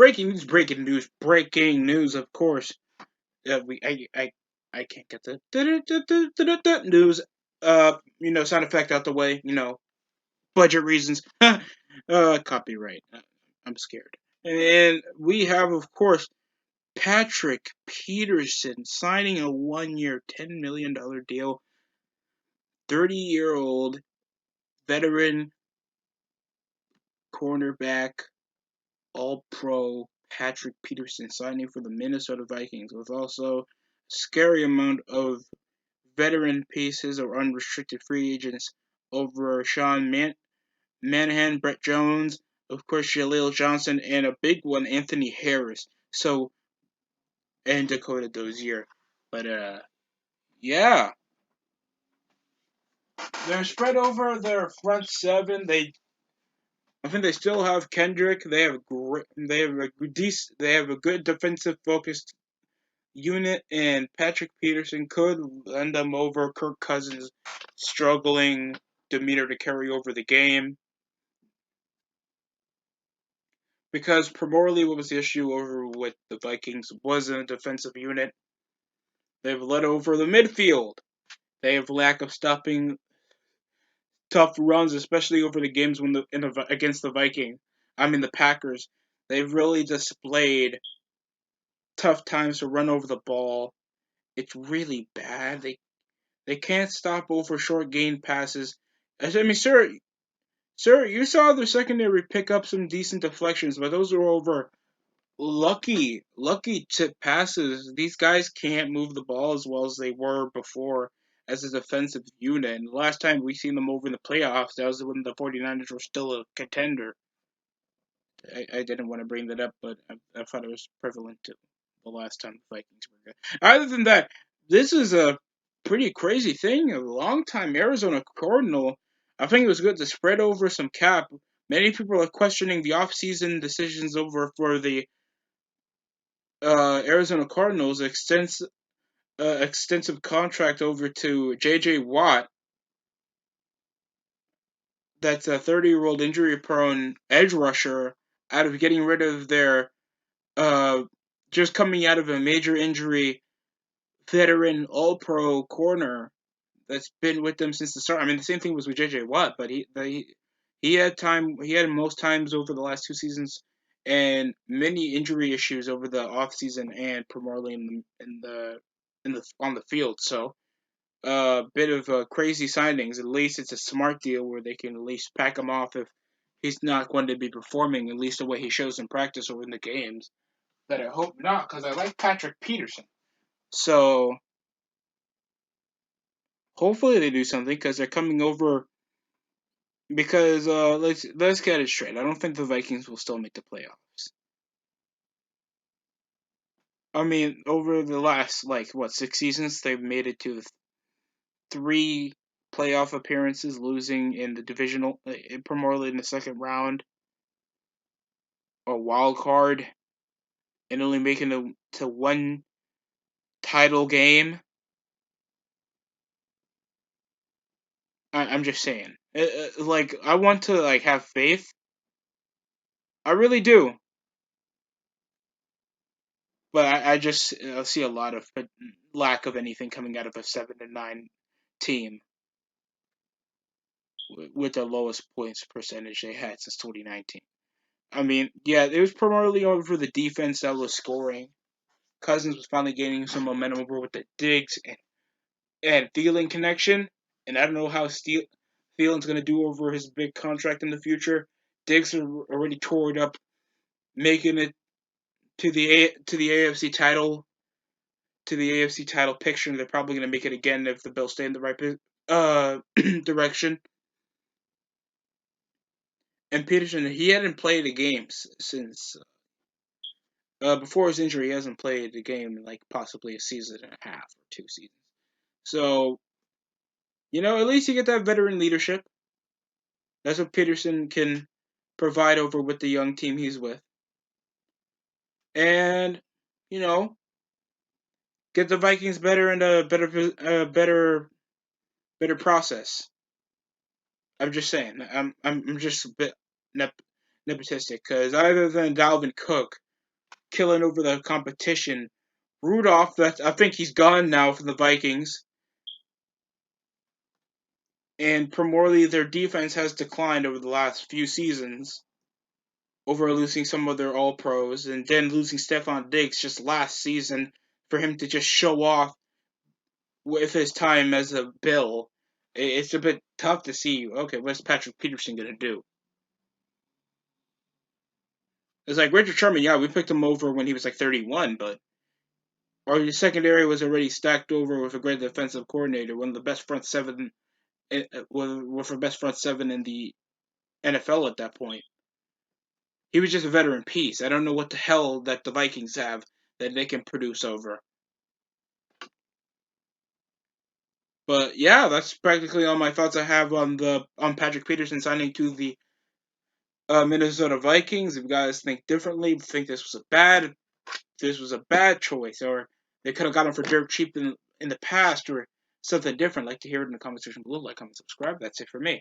breaking news, breaking news. Of course, I can't get the news. Sound effect out the way. Budget reasons. Copyright. I'm scared. And we have, of course, Patrick Peterson signing a 1-year, $10 million deal. 30-year-old veteran cornerback, all-pro Patrick Peterson signing for the Minnesota Vikings with also a scary amount of veteran pieces or unrestricted free agents over Sean Manahan, Brett Jones, of course Jaleel Johnson, and a big one, Anthony Harris. So and Dakota Dozier. But yeah, they're spread over their front seven. I think they still have Kendrick. They have a good defensive focused unit, and Patrick Peterson could lend them over Kirk Cousins' struggling demeanor to carry over the game. Because primarily what was the issue over with the Vikings wasn't a defensive unit. They've led over the midfield. They have lack of stopping tough runs, especially over the games against the Vikings. The Packers. They've really displayed tough times to run over the ball. It's really bad. They can't stop over short gain passes. Sir, you saw the secondary pick up some decent deflections, but those were over lucky tip passes. These guys can't move the ball as well as they were before as a defensive unit. And the last time we seen them over in the playoffs, that was when the 49ers were still a contender. I didn't want to bring that up, but I thought it was prevalent to the last time the Vikings were good. Other than that, this is a pretty crazy thing. A long-time Arizona Cardinal. I think it was good to spread over some cap. Many people are questioning the off-season decisions over for the Arizona Cardinals extensive contract over to J.J. Watt. That's a 30-year-old injury-prone edge rusher out of getting rid of their uh, just coming out of a major injury veteran all-pro corner that's been with them since the start. The same thing was with J.J. Watt, but he had time. He had most times over the last 2 seasons, and many injury issues over the off season and primarily in the on the field. So a bit of crazy signings. At least it's a smart deal where they can at least pack him off if he's not going to be performing at least the way he shows in practice or in the games. That I hope not, because I like Patrick Peterson. So hopefully they do something because they're coming over. Because let's get it straight. I don't think the Vikings will still make the playoffs. Over the last 6 seasons, they've made it to 3 playoff appearances, losing in the divisional, primarily in the second round, a wild card, and only making it to one title game. I'm just saying. I want to have faith. I really do, but I just see a lot of lack of anything coming out of a 7-9 team with the lowest points percentage they had since 2019. Yeah, it was primarily over the defense that was scoring. Cousins was finally gaining some momentum over with the Diggs and Thielen connection, and I don't know how Thielen's going to do over his big contract in the future. Diggs are already tore it up, making it to the AFC title picture. And they're probably going to make it again if the Bills stay in the right direction. And Peterson, he hadn't played a game since before his injury. He hasn't played a game in possibly a season and a half or 2 seasons. So at least you get that veteran leadership. That's what Peterson can provide over with the young team he's with, and you know get the Vikings better and a better process. I'm just saying. I'm just a bit nepotistic because other than Dalvin Cook, killing over the competition. Rudolph, I think he's gone now from the Vikings. And primarily their defense has declined over the last few seasons, over losing some of their All Pros, and then losing Stephon Diggs just last season for him to just show off with his time as a Bill. It's a bit tough to see. Okay, what's Patrick Peterson gonna do? It's like Richard Sherman. Yeah, we picked him over when he was like 31, but our secondary was already stacked over with a great defensive coordinator, one of the best front seven, with the best front seven in the NFL at that point. He was just a veteran piece. I don't know what the hell that the Vikings have that they can produce over. But yeah, that's practically all my thoughts I have on Patrick Peterson signing to the Minnesota Vikings. If you guys think differently, think this was a bad choice, or they could have got him for dirt cheap in the past, or something different, like to hear it in the comment section below. Like, comment, subscribe. That's it for me.